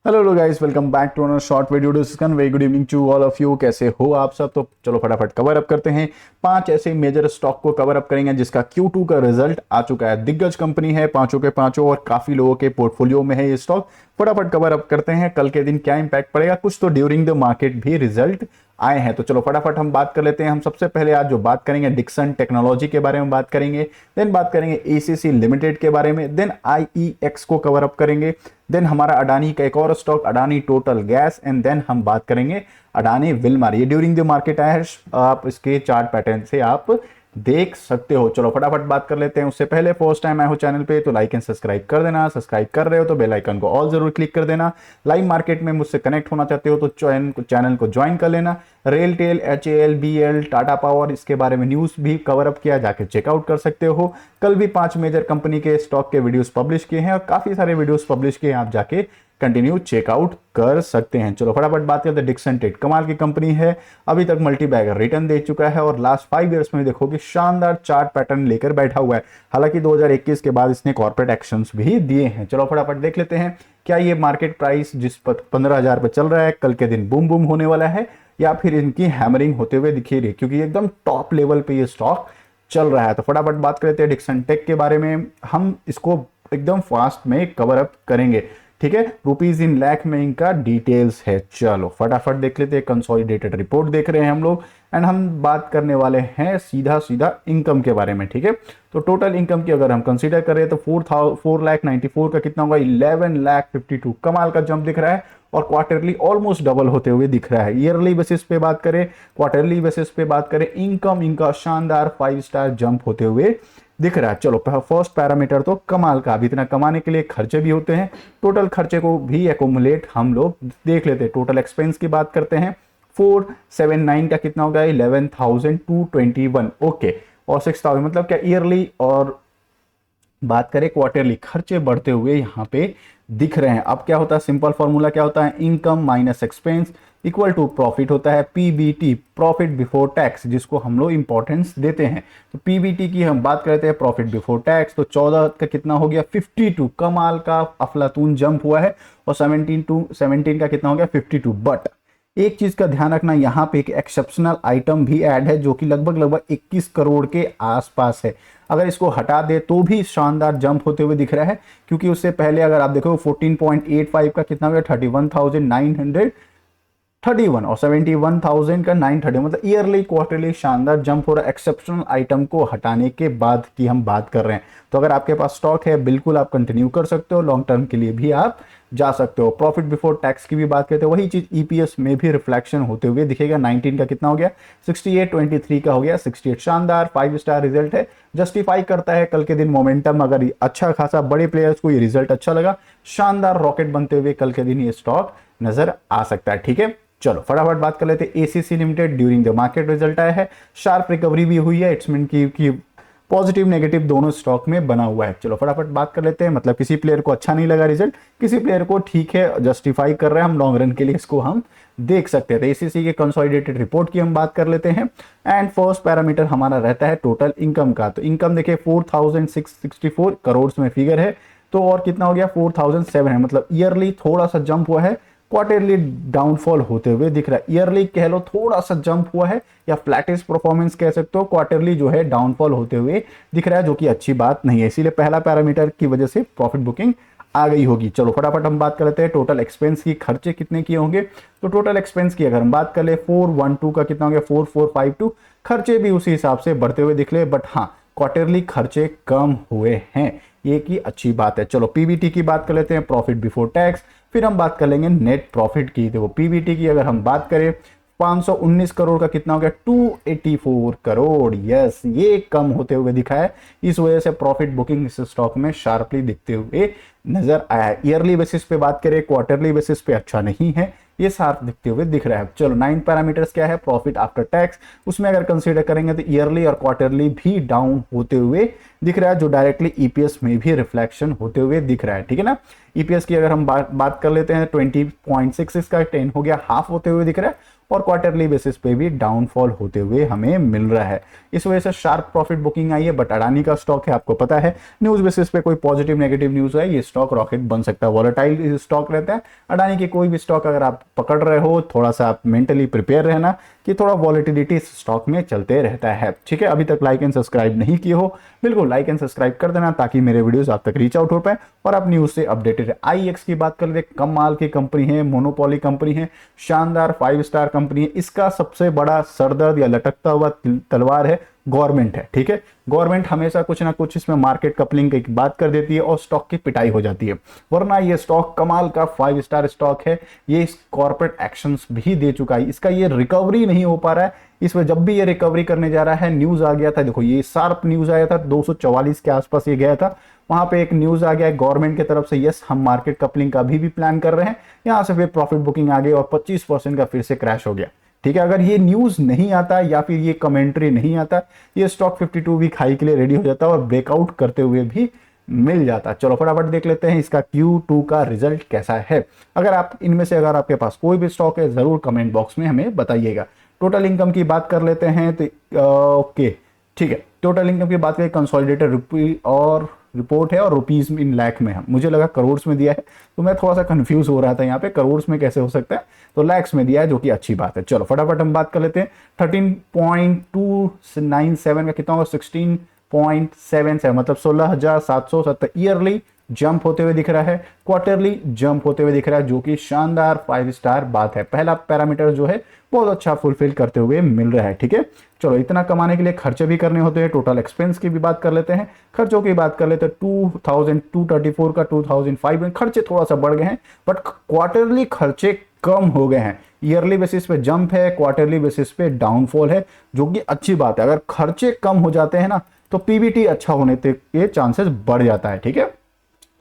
Hello guys, welcome back to another short video discussion. Very good evening to all of you. कैसे हो आप सब? तो चलो फटाफट कवर अप करते हैं। 5 ऐसे मेजर स्टॉक को कवर अप करेंगे जिसका Q2 का रिजल्ट आ चुका है। दिग्गज कंपनी है पांचों के पांचों और काफी लोगों के पोर्टफोलियो में है ये स्टॉक। फटाफट कवर अप करते हैं। कल के दिन क्या इंपैक्ट पड़ेगा, कुछ तो ड्यूरिंग द मार्केट भी रिजल्ट आए हैं। तो चलो फटाफट हम बात कर लेते हैं। हम सबसे पहले आज जो बात करेंगे डिक्सन टेक्नोलॉजी के बारे में बात करेंगे, देन बात करेंगे एसीसी लिमिटेड के बारे में, देन आईईएक्स को कवर अप करेंगे, देन हमारा अडानी का एक और stock Adani Total Gas, and then हम बात करेंगे अडानी विल्मर। ये ड्यूरिंग द मार्केट आया है, आप इसके चार्ट पैटर्न से आप देख सकते हो। चलो फटाफट बात कर लेते हैं। उससे पहले फर्स्ट टाइम आए हो चैनल पे तो लाइक एंड सब्सक्राइब कर देना। सब्सक्राइब कर रहे हो तो बेल आइकन को ऑल जरूर क्लिक कर देना। लाइव मार्केट में मुझसे कनेक्ट होना चाहते हो तो चैनल को ज्वाइन कर लेना। RailTel, HAL, BL, Tata power, इसके बारे में न्यूज भी कवर अप किया, जाके चेकआउट कर सकते हो। कल भी 5 मेजर कंपनी के स्टॉक के वीडियोस पब्लिश किए हैं और काफी सारे वीडियोस पब्लिश किए हैं, आप जाके कंटिन्यू चेकआउट कर सकते हैं। चलो फटाफट बात करते हैं। डिक्सन टेक कमाल की कंपनी है, अभी तक मल्टी बैगर रिटर्न दे चुका है और लास्ट 5 इयर्स में देखोगे शानदार चार्ट पैटर्न लेकर बैठा हुआ है। हालांकि 2021 के बाद इसने कॉर्पोरेट एक्शंस भी दिए हैं। चलो फटाफट देख लेते हैं क्या ये मार्केट प्राइस जिस पर 15,000 पे चल रहा है कल के दिन बूम बूम होने वाला है या फिर इनकी हैमरिंग होते हुए दिखी रही, क्योंकि एकदम टॉप लेवल पे ये स्टॉक चल रहा है। तो फटाफट बात कर लेते हैं डिक्सन टेक के बारे में। हम इसको एकदम फास्ट में कवर अप करेंगे, ठीक है। रुपीज इन लाख में इनका डिटेल्स है। चलो फटाफट देख लेते हैं। कंसोलिडेटेड रिपोर्ट देख रहे हैं हम लोग एंड हम बात करने वाले हैं सीधा सीधा इनकम के बारे में, ठीक है। तो टोटल इनकम की अगर हम कंसीडर करें तो 4,94 का कितना होगा, 11,52। कमाल का जंप दिख रहा है और क्वार्टरली ऑलमोस्ट डबल होते हुए दिख रहा है। ईयरली बेसिस पे बात करें, क्वार्टरली बेसिस पे बात करें, इनकम इनका शानदार 5 स्टार जंप होते हुए दिख रहा है। चलो फर्स्ट पैरामीटर तो कमाल का। अब इतना कमाने के लिए खर्चे भी होते हैं, टोटल खर्चे को भी एकोमुलेट हम लोग देख लेते हैं। टोटल एक्सपेंस की बात करते हैं, 479 का कितना होगा, 11,221। ओके, और 6,000 मतलब क्या ईयरली, और बात करें क्वार्टरली खर्चे बढ़ते हुए यहाँ पे दिख रहे हैं। अब क्या होता है, सिंपल फॉर्मूला क्या होता है, income minus expense equal to profit होता है, PBT, प्रॉफिट बिफोर टैक्स, जिसको हम लोग इंपॉर्टेंस देते हैं। तो PBT की हम बात करते हैं, प्रॉफिट बिफोर टैक्स, तो 14 का कितना हो गया, 52। कमाल का अफलातून जंप हुआ है। और 17 का कितना हो गया, 52। बट एक चीज का ध्यान रखना, यहाँ पे एक एक्सेप्शनल आइटम भी ऐड है जो कि लगभग 21 करोड़ के आसपास है। अगर इसको हटा दे तो भी शानदार जंप होते हुए दिख रहा है, क्योंकि उससे पहले अगर आप देखो 14.85 का कितना हो गया, 31,931 और 71,000 का 930, मतलब ईयरली क्वार्टरली शानदार जंप हो रहा है एक्सेप्शनल आइटम को हटाने के बाद की हम बात कर रहे हैं। तो अगर आपके पास स्टॉक है बिल्कुल आप कंटिन्यू कर सकते हो, लॉन्ग टर्म के लिए भी आप जा सकते हो। प्रॉफिट बिफोर टैक्स की भी बात करते हैं, वही चीज EPS में भी रिफ्लेक्शन होते हुए दिखेगा। 19 का कितना हो गया, 68, 23 का हो गया 68। शानदार 5 स्टार रिजल्ट है, जस्टिफाई करता है कल के दिन मोमेंटम। अगर अच्छा खासा बड़े प्लेयर्स को ये रिजल्ट अच्छा लगा, शानदार रॉकेट बनते हुए कल के दिन ये स्टॉक नजर आ सकता है, ठीक है। चलो फटाफट बात कर लेते हैं। ACC limited during the market result आया है, शार्प रिकवरी भी हुई है। इट्स मीन की पॉजिटिव नेगेटिव दोनों स्टॉक में बना हुआ है। चलो फटाफट बात कर लेते हैं। मतलब किसी प्लेयर को अच्छा नहीं लगा रिजल्ट, किसी प्लेयर को ठीक है, जस्टिफाई कर रहे हैं, हम लॉन्ग रन के लिए इसको हम देख सकते हैं। तो ACC के कंसोलिडेटेड रिपोर्ट की हम बात कर लेते हैं एंड फर्स्ट पैरामीटर हमारा रहता है टोटल इनकम का। तो इनकम देखिए 4,664 करोड़ में फिगर है, तो और कितना हो गया, 4,007 है। मतलब ईयरली थोड़ा सा जंप हुआ है, क्वार्टरली डाउनफॉल होते हुए दिख रहा है। ईयरली कह लो थोड़ा सा जंप हुआ है या फ्लैटिश परफॉर्मेंस कह सकते हो, क्वार्टरली जो है डाउनफॉल होते हुए दिख रहा है, जो कि अच्छी बात नहीं है। इसीलिए पहला पैरामीटर की वजह से प्रॉफिट बुकिंग आ गई होगी। चलो फटाफट हम बात कर लेते हैं टोटल एक्सपेंस की, खर्चे कितने किए होंगे। तो टोटल एक्सपेंस की अगर हम बात कर ले, 412 का कितना हो गया, 4452। खर्चे भी उसी हिसाब से बढ़ते हुए दिख रहे, बट हाँ क्वार्टरली खर्चे कम हुए हैं, ये की अच्छी बात है। चलो PBT की बात कर लेते हैं, प्रॉफिट बिफोर टैक्स, फिर हम बात कर लेंगे नेट प्रॉफिट की। देखो PBT की अगर हम बात करें, 519 करोड़ का कितना हो गया, 284 करोड़। यस, ये कम होते हुए दिखा है, इस वजह से प्रॉफिट बुकिंग इस स्टॉक में शार्पली दिखते हुए नजर आया है। ईयरली बेसिस पे बात करें, क्वार्टरली बेसिस पे अच्छा नहीं है, ये शार्प दिखते हुए दिख रहा है। चलो 9 पैरामीटर्स क्या है, प्रॉफिट आफ्टर टैक्स, उसमें अगर कंसीडर करेंगे तो ईयरली और क्वार्टरली भी डाउन होते हुए दिख रहा है, जो डायरेक्टली EPS में भी रिफ्लेक्शन होते हुए दिख रहा है, ठीक है ना। EPS की अगर हम बात कर लेते हैं, 20.66 का 10 हो गया, हाफ होते हुए दिख रहा है। और क्वार्टरली बेसिस पे भी डाउनफॉल होते हुए हमें मिल रहा है। इस वजह से शार्प प्रॉफिट बुकिंग आई है। बट अडानी का स्टॉक है, आपको पता है न्यूज बेसिस पे कोई पॉजिटिव नेगेटिव न्यूज है ये स्टॉक रॉकेट बन सकता है, वॉलेटाइल स्टॉक रहता है। अडानी के कोई भी स्टॉक अगर आप पकड़ रहे हो थोड़ा सा आप मेंटली प्रिपेयर रहना कि थोड़ा वॉलेटिलिटी इस स्टॉक में चलते रहता है। ठीक है, अभी तक लाइक एंड सब्सक्राइब नहीं किए हो बिल्कुल लाइक एंड सब्सक्राइब कर देना ताकि मेरे वीडियोस आप तक रीच आउट हो पाए और आप न्यूज से अपडेटेड है। आईएक्स की बात कर ले, कमाल की कंपनी है, मोनोपोली कंपनी है, शानदार 5 स्टार कंपनी है। इसका सबसे बड़ा सरदर्द या लटकता हुआ तलवार है गवर्नमेंट है। ठीक है, गवर्नमेंट हमेशा कुछ ना कुछ इसमें मार्केट कपलिंग की बात कर देती है और स्टॉक की पिटाई हो जाती है, वरना ये स्टॉक कमाल का 5 स्टार स्टॉक है। ये कॉर्पोरेट एक्शंस भी दे चुका है, इसका ये रिकवरी नहीं हो पा रहा है। इसमें जब भी ये रिकवरी करने जा रहा है, न्यूज आ गया था, देखो ये शार्प न्यूज आया था 244 के आसपास ये गया था, वहां पे एक न्यूज आ गया है गवर्नमेंट की तरफ से, यस हम मार्केट कपलिंग का भी प्लान कर रहे हैं। यहां से फिर प्रॉफिट बुकिंग आ गई और 25% का फिर से क्रैश हो गया। ठीक है, अगर ये न्यूज नहीं आता या फिर ये कमेंट्री नहीं आता, ये स्टॉक 52 वीक हाई के लिए रेडी हो जाता और ब्रेकआउट करते हुए भी मिल जाता। चलो फटाफट देख लेते हैं इसका Q2 का रिजल्ट कैसा है। अगर आप इनमें से अगर आपके पास कोई भी स्टॉक है जरूर कमेंट बॉक्स में हमें बताइएगा। टोटल इनकम की बात कर लेते हैं तो ओके ठीक है, टोटल इनकम की बात करें कंसोलिडेटेड रुपी और रिपोर्ट है और रुपीज इन लाख में है, मुझे लगा करोड़ में दिया है तो मैं थोड़ा सा कंफ्यूज हो रहा था यहाँ पे करोड़ में कैसे हो सकता है, तो लैक्स में दिया है जो कि अच्छी बात है। चलो फटाफट हम बात कर लेते हैं 13.297 का कितना होगा 16.77 मतलब 16,770 ईयरली जंप होते हुए दिख रहा है, क्वार्टरली जंप होते हुए दिख रहा है जो कि शानदार 5 स्टार बात है। पहला पैरामीटर जो है बहुत अच्छा फुलफिल करते हुए मिल रहा है। ठीक है, चलो इतना कमाने के लिए खर्चे भी करने होते हैं, टोटल एक्सपेंस की भी बात कर लेते हैं, खर्चों की बात कर लेते हैं 2234 का 2500 खर्चे थोड़ा सा बढ़ गए हैं बट क्वार्टरली खर्चे कम हो गए हैं। ईयरली बेसिस पे जंप है, क्वार्टरली बेसिस पे डाउनफॉल है जो कि अच्छी बात है। अगर खर्चे कम हो जाते हैं ना तो पीबीटी अच्छा होने के चांसेस बढ़ जाता है। ठीक है,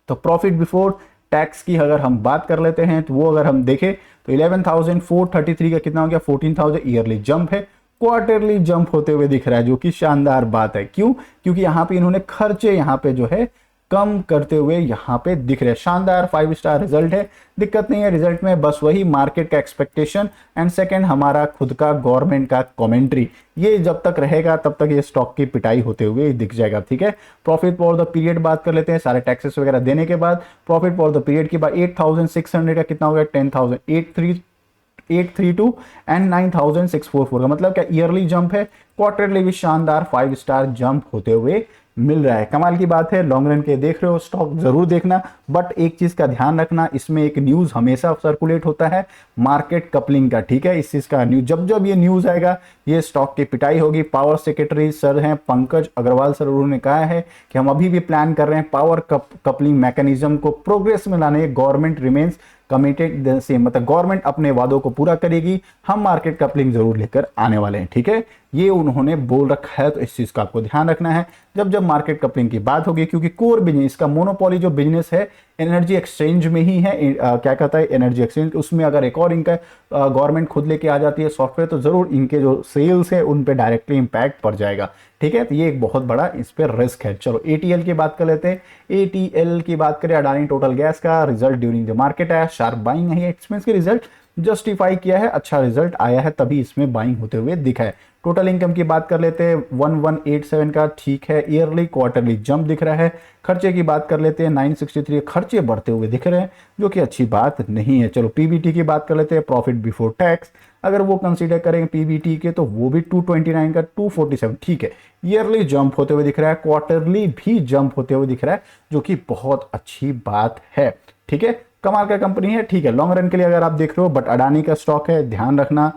तो प्रॉफिट बिफोर टैक्स की अगर हम बात कर लेते हैं तो वो अगर हम देखें तो 11,433 का कितना हो गया 14,000 ईयरली जंप है, क्वार्टरली जंप होते हुए दिख रहा है जो कि शानदार बात है। क्यों? क्योंकि यहाँ पे इन्होंने खर्चे यहाँ पे जो है कम करते हुए यहाँ पे दिख रहे हैं। शानदार 5 स्टार रिजल्ट है, दिक्कत नहीं है रिजल्ट में, बस वही मार्केट का एक्सपेक्टेशन एंड सेकंड हमारा खुद का गवर्नमेंट का कमेंट्री, ये जब तक रहेगा तब तक ये स्टॉक की पिटाई होते हुए दिख जाएगा। ठीक है, प्रॉफिट फॉर द पीरियड बात कर लेते हैं, सारे टैक्सेस वगैरह देने के बाद प्रॉफिट फॉर द पीरियड के बाद 8,600 का कितना हो गया 10,832 एंड 9,644 का मतलब क्या ईयरली जंप है, क्वार्टरली भी शानदार 5 स्टार जंप होते हुए मिल रहा है। कमाल की बात है, लॉन्ग रन के देख रहे हो स्टॉक जरूर देखना, बट एक चीज का ध्यान रखना, इसमें एक न्यूज हमेशा सर्कुलेट होता है मार्केट कपलिंग का। ठीक है, इस चीज का न्यूज जब जब ये न्यूज आएगा ये स्टॉक की पिटाई होगी। पावर सेक्रेटरी सर हैं पंकज अग्रवाल सर, उन्होंने कहा है कि हम अभी भी प्लान कर रहे हैं पावर कपलिंग मैकेनिज्म को प्रोग्रेस में लाने, गवर्नमेंट रिमेन्स कमिटेड सेम, मतलब गवर्नमेंट अपने वादों को पूरा करेगी, हम मार्केट कपलिंग जरूर लेकर आने वाले हैं। ठीक है, ये उन्होंने बोल रखा है तो इस चीज का आपको ध्यान रखना है जब जब मार्केट कपलिंग की बात होगी, क्योंकि कोर बिजनेस का मोनोपोली जो बिजनेस है एनर्जी एक्सचेंज में ही है। क्या कहता है एनर्जी एक्सचेंज, उसमें अगर एक और इनका गवर्नमेंट खुद लेके आ जाती है सॉफ्टवेयर तो जरूर इनके जो सेल्स है उन पे डायरेक्टली इंपैक्ट पड़ जाएगा। ठीक है, तो ये एक बहुत बड़ा इस पर रिस्क है। चलो एटीएल की बात कर लेते हैं। एटीएल की बात करें, अडानी टोटल गैस का रिजल्ट ड्यूरिंग द मार्केट आया, शार्प बाइंग है, एक्सपेंस के रिजल्ट जस्टिफाई किया है, अच्छा रिजल्ट आया है तभी इसमें बाइंग होते हुए दिखा है। टोटल इनकम की बात कर लेते हैं 1187 का, ठीक है, ईयरली क्वार्टरली जंप दिख रहा है। खर्चे की बात कर लेते हैं 963, खर्चे बढ़ते हुए दिख रहे हैं जो कि अच्छी बात नहीं है। चलो पीबीटी की बात कर लेते हैं, प्रॉफिट बिफोर टैक्स, अगर वो कंसीडर करेंगे पीबीटी के तो वो भी 229 का 247, ठीक है, ईयरली जंप होते हुए दिख रहा है, क्वार्टरली भी जंप होते हुए दिख रहा है जो कि बहुत अच्छी बात है। ठीक है, कमाल का कंपनी है। ठीक है, लॉन्ग रन के लिए अगर आप देख रहे हो, बट अडानी का स्टॉक है, ध्यान रखना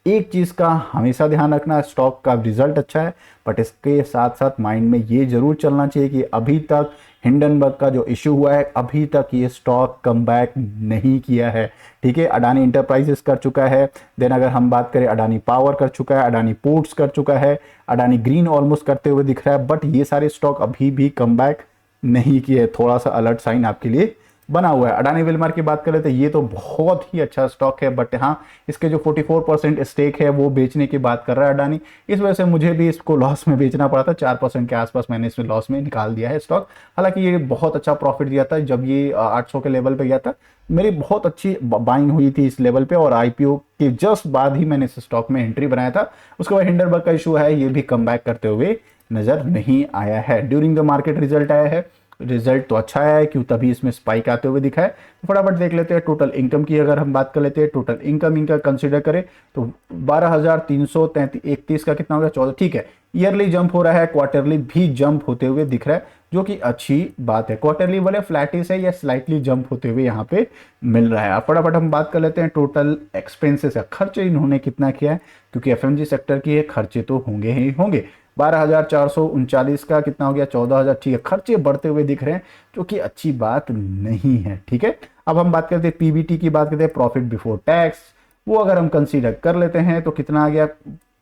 एक चीज का हमेशा ध्यान रखना, स्टॉक का रिजल्ट अच्छा है बट इसके साथ साथ माइंड में ये जरूर चलना चाहिए कि अभी तक हिंडनबर्ग का जो इश्यू हुआ है अभी तक ये स्टॉक कमबैक नहीं किया है। ठीक है, अडानी इंटरप्राइजेस कर चुका है, देन अगर हम बात करें अडानी पावर कर चुका है, अडानी पोर्ट्स कर चुका है, अडानी ग्रीन ऑलमोस्ट करते हुए दिख रहा है, बट ये सारे स्टॉक अभी भी कमबैक नहीं किए। थोड़ा सा अलर्ट साइन आपके लिए बना हुआ है। अडानी विल्मर की बात करें तो ये तो बहुत ही अच्छा स्टॉक है, बट हाँ इसके जो 44% स्टेक है वो बेचने की बात कर रहा है अडानी, इस वजह से मुझे भी इसको लॉस में बेचना पड़ा था। 4% के आसपास मैंने इसमें लॉस में निकाल दिया है स्टॉक। हालांकि ये बहुत अच्छा प्रॉफिट दिया था जब ये 800 के लेवल पे गया था, मेरी बहुत अच्छी बाइंग हुई थी इस लेवल पे, और आईपीओ के जस्ट बाद ही मैंने इस स्टॉक में एंट्री बनाया था। उसके बाद हिंडरबर्ग का इशू है, ये भी कम बैक करते हुए नजर नहीं आया है। ड्यूरिंग द मार्केट रिजल्ट आया है, रिजल्ट तो अच्छा आया है, क्यों तभी इसमें स्पाइक आते हुए दिखा है। तो फटाफट देख लेते हैं टोटल इनकम की। अगर हम बात कर लेते हैं टोटल इनकम इनका कंसीडर करें तो 12,331 का कितना हो गया, 14, ठीक है। ईयरली जंप हो रहा है, क्वार्टरली भी जंप होते हुए दिख रहा है, जो कि अच्छी बात है। क्वार्टरली बोले फ्लैटिस है या स्लाइटली जंप होते हुए यहाँ पे मिल रहा है। अब फटाफट हम बात कर लेते हैं टोटल एक्सपेंसेस है, खर्चे इन्होंने कितना किया है, क्योंकि एफएमजी सेक्टर की है, खर्चे तो होंगे ही होंगे। 12,439 का कितना हो गया, 14,000, ठीक है। खर्चे बढ़ते हुए दिख रहे हैं, जो कि अच्छी बात नहीं है, ठीक है। अब हम बात करते हैं पीबीटी की, बात करते हैं प्रॉफिट बिफोर टैक्स, वो अगर हम कंसीडर कर लेते हैं तो कितना आ गया।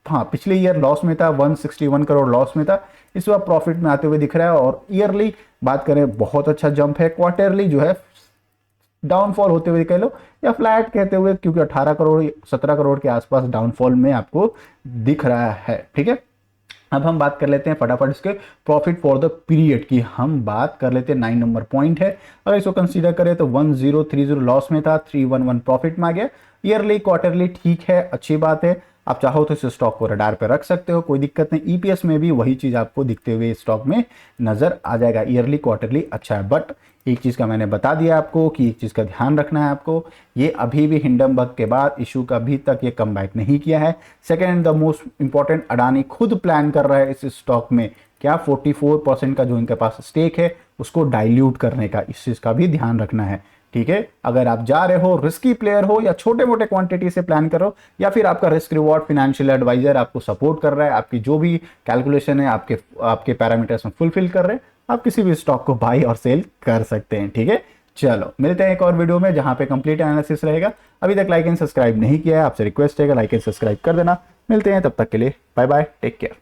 हाँ, पिछले ईयर लॉस में था, 161 करोड़ लॉस में था, इस बार प्रॉफिट में आते हुए दिख रहा है। और ईयरली बात करें बहुत अच्छा जंप है, क्वार्टरली जो है डाउनफॉल होते हुए कह लो या फ्लैट कहते हुए, क्योंकि 18 करोड़ 17 करोड़ के आसपास डाउनफॉल में आपको दिख रहा है, ठीक है। अब हम बात कर लेते हैं फटाफट इसके प्रॉफिट फॉर द पीरियड की। हम बात कर लेते हैं 9 नंबर पॉइंट है, अगर इसको कंसीडर करें तो 1030 लॉस में था, 311 प्रॉफिट में आ गया। ईयरली क्वार्टरली ठीक है, अच्छी बात है। आप चाहो तो इस स्टॉक को रडार पे रख सकते हो, कोई दिक्कत नहीं। ईपीएस में भी वही चीज आपको दिखते हुए स्टॉक में नजर आ जाएगा, ईयरली क्वार्टरली अच्छा है। बट एक चीज का मैंने बता दिया आपको कि एक चीज का ध्यान रखना है आपको, ये अभी भी हिंडनबर्ग के बाद इशू का अभी तक ये कम बैक नहीं किया है। Second and the most important, Adani खुद प्लान कर रहा है इस स्टॉक में क्या 44% का जो इनके पास स्टेक है उसको डाइल्यूट करने का, इस चीज का भी ध्यान रखना है, ठीक है। अगर आप जा रहे हो, रिस्की प्लेयर हो या छोटे मोटे क्वांटिटी से प्लान करो, या फिर आपका रिस्क रिवॉर्ड फाइनेंशियल एडवाइजर आपको सपोर्ट कर रहा है, आपकी जो भी कैलकुलेशन है आपके पैरामीटर्स में फुलफिल कर रहे हैं, आप किसी भी स्टॉक को बाई और सेल कर सकते हैं, ठीक है। चलो मिलते हैं एक और वीडियो में जहां पे कंप्लीट एनालिसिस रहेगा। अभी तक लाइक एंड सब्सक्राइब नहीं किया है, आपसे रिक्वेस्ट है लाइक एंड सब्सक्राइब कर देना। मिलते हैं, तब तक के लिए बाय बाय, टेक केयर।